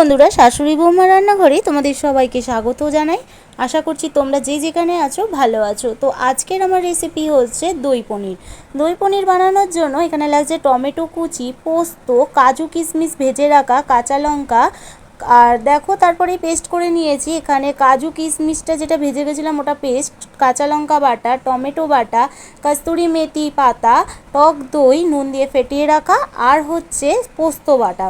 বন্ধুরা, শাশুড়ি বৌমা রান্নাঘরে তোমাদের সবাইকে স্বাগত জানাই। আশা করছি তোমরা যে যেখানে আছো ভালো আছো। তো আজকের আমার রেসিপি হচ্ছে দই পনির। দই পনির বানানোর জন্য এখানে লাগছে টমেটো কুচি, পোস্ত, কাজু কিশমিশ ভেজে রাখা, কাঁচা লঙ্কা। আর দেখো তারপরে পেস্ট করে নিয়েছি এখানে কাজু কিশমিশটা যেটা ভেজে গেছিলাম ওটা পেস্ট, কাঁচা লঙ্কা বাটা, টমেটো বাটা, কস্তুরি মেথি পাতা, টক দই নুন দিয়ে ফেটিয়ে রাখা, আর হচ্ছে পোস্ত বাটা।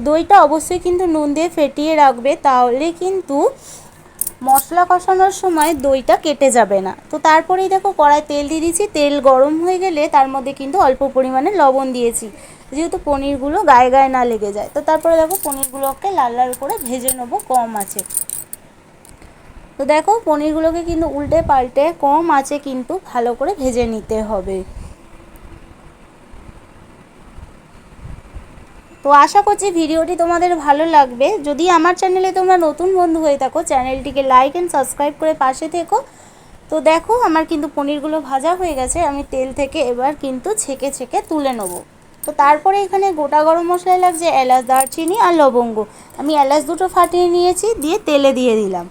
দইটা অবশ্যই কিন্তু নুন দিয়ে ফেটিয়ে রাখবে, তাহলে কিন্তু মশলা কষানোর সময় দইটা কেটে যাবে না। তো তারপরেই দেখো কড়াই তেল দিয়ে দিয়েছি, তেল গরম হয়ে গেলে তার মধ্যে কিন্তু অল্প পরিমাণে লবণ দিয়েছি, যেহেতু পনিরগুলো গায়ে গায়ে না লেগে যায়। তো তারপরে দেখো পনিরগুলোকে লাল লাল করে ভেজে নেবো কম আঁচে। তো দেখো পনিরগুলোকে কিন্তু উল্টে পাল্টে কম আঁচে কিন্তু ভালো করে ভেজে নিতে হবে। তো আশা করছি ভিডিওটি তোমাদের ভালো লাগবে। যদি আমার চ্যানেলে তোমরা নতুন বন্ধু হয়ে থাকো, চ্যানেলটিকে লাইক অ্যান্ড সাবস্ক্রাইব করে পাশে থেকো। তো দেখো আমার কিন্তু পনিরগুলো ভাজা হয়ে গেছে, আমি তেল থেকে এবার কিন্তু ছেঁকে ছেঁকে তুলে নেব। তো তারপরে এখানে গোটা গরম মশলা লাগছে এলাচ, দারচিনি আর লবঙ্গ। আমি এলাচ দুটো ফাটিয়ে নিয়েছি, দিয়ে তেলে দিয়ে দিলাম।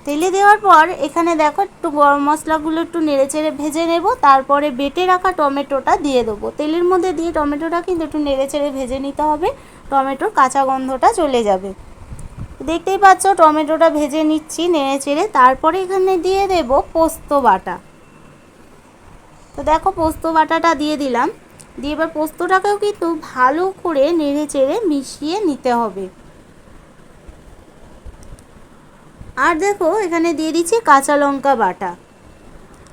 তেলে দেওয়ার পর এখানে দেখো একটু গরম মশলাগুলো একটু নেড়েচেড়ে ভেজে নেব। তারপরে বেটে রাখা টমেটোটা দিয়ে দেবো তেলের মধ্যে, দিয়ে টমেটোটা কিন্তু একটু নেড়েচেড়ে ভেজে নিতে হবে, টমেটোর কাঁচা গন্ধটা চলে যাবে। দেখতেই পাচ্ছ টমেটোটা ভেজে নিচ্ছি নেড়েচেড়ে। তারপরে এখানে দিয়ে দেব পোস্ত বাটা। তো দেখো পোস্ত বাটাটা দিয়ে দিলাম, দিয়ে এবার পোস্তটাকেও কিন্তু ভালো করে নেড়েচেড়ে মিশিয়ে নিতে হবে। আর দেখো এখানে দিয়ে দিচ্ছি কাঁচা লঙ্কা বাটা।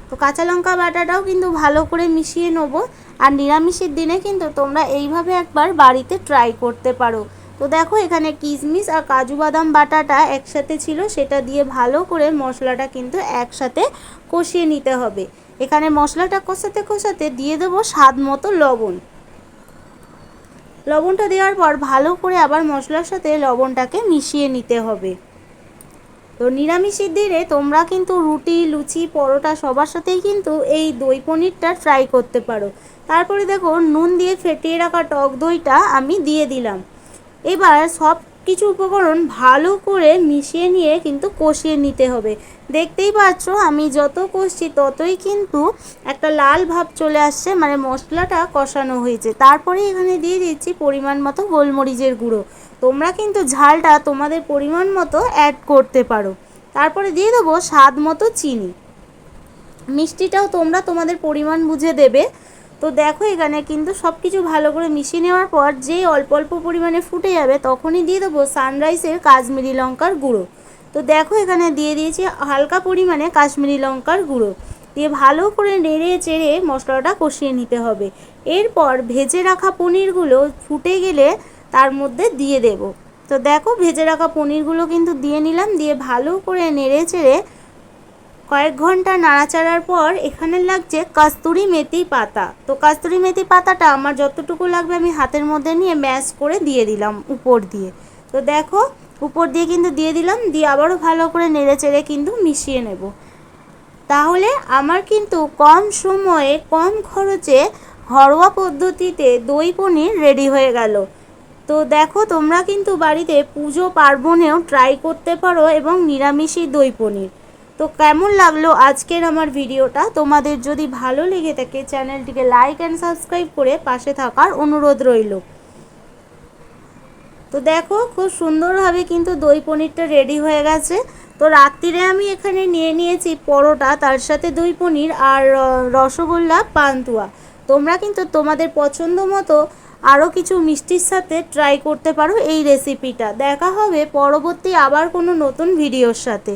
তো কাঁচা লঙ্কা বাটাটাও কিন্তু ভালো করে মিশিয়ে নেবো। আর নিরামিষের দিনে কিন্তু তোমরা এইভাবে একবার বাড়িতে ট্রাই করতে পারো। তো দেখো এখানে কিশমিশ আর কাজু বাদাম বাটাটা একসাথে ছিল, সেটা দিয়ে ভালো করে মশলাটা কিন্তু একসাথে কষিয়ে নিতে হবে। এখানে মশলাটা কষাতে কষাতে দিয়ে দেবো স্বাদ মতো লবণ। লবণটা দেওয়ার পর ভালো করে আবার মশলার সাথে লবণটাকে মিশিয়ে নিতে হবে। তো নিরামিষের দিনে তোমরা কিন্তু রুটি, লুচি, পরোটা সবার সাথেই কিন্তু এই দই পনিরটা ট্রাই করতে পারো। তারপরে দেখো নুন দিয়ে ফেটিয়ে রাখা টক দইটা আমি দিয়ে দিলাম। এবার সব কিছু উপকরণ ভালো করে মিশিয়ে নিয়ে কিন্তু কষিয়ে নিতে হবে। দেখতেই পাচ্ছ আমি যত কষছি ততই কিন্তু একটা লাল ভাব চলে আসছে, মানে মশলাটা কষানো হয়েছে। তারপরে এখানে দিয়ে দিচ্ছি পরিমাণ মতো গোলমরিচের গুঁড়ো। তোমরা কিন্তু ঝালটা তোমাদের পরিমাণ মতো অ্যাড করতে পারো। তারপরে দিয়ে দেবো স্বাদ মতো চিনি, মিষ্টিটাও তোমরা তোমাদের পরিমাণ বুঝে দেবে। তো দেখো এখানে কিন্তু সব কিছু ভালো করে মিশিয়ে নেওয়ার পর যেই অল্প অল্প পরিমাণে ফুটে যাবে তখনই দিয়ে দেবো সানরাইসের কাশ্মীরি লঙ্কার গুঁড়ো। তো দেখো এখানে দিয়ে দিয়েছি হালকা পরিমাণে কাশ্মীরি লঙ্কার গুঁড়ো, দিয়ে ভালো করে নেড়ে চেড়ে মশলাটা কষিয়ে নিতে হবে। এরপর ভেজে রাখা পনিরগুলো ফুটে গেলে তার মধ্যে দিয়ে দেব। তো দেখো ভেজে রাখা পনিরগুলো কিন্তু দিয়ে নিলাম, দিয়ে ভালো করে নেড়ে চেড়ে কয়েক ঘন্টা নাড়াচাড়ার পর এখানে লাগছে কস্তুরি মেথি পাতা। তো কস্তুরি মেথি পাতাটা আমার যতটুকু লাগবে আমি হাতের মধ্যে নিয়ে ম্যাশ করে দিয়ে দিলাম উপর দিয়ে। তো দেখো উপর দিয়ে কিন্তু দিয়ে দিলাম, দিয়ে আবারও ভালো করে নেড়ে চেড়ে কিন্তু মিশিয়ে নেব। তাহলে আমার কিন্তু কম সময়ে কম খরচে ঘরোয়া পদ্ধতিতে দই পনির রেডি হয়ে গেল। তো দেখো তোমরা কিন্তু বাড়িতে পুজো পার্বণেও ট্রাই করতে পারো এবং নিরামিষই দই পনির। তো কেমন লাগলো আজকের আমার ভিডিওটা? তোমাদের যদি ভালো লেগে থাকে চ্যানেলটিকে লাইক অ্যান্ড সাবস্ক্রাইব করে পাশে থাকার অনুরোধ রইল। তো দেখো খুব সুন্দরভাবে কিন্তু দই পনিরটা রেডি হয়ে গেছে। তো রাত্রিরে আমি এখানে নিয়ে নিয়েছি পরোটা, তার সাথে দই পনির আর রসগোল্লা, পান্তুয়া। তোমরা কিন্তু তোমাদের পছন্দ মতো আরও কিছু মিষ্টির সাথে ট্রাই করতে পারো এই রেসিপিটা। দেখা হবে পরবর্তী আবার কোনো নতুন ভিডিওর সাথে।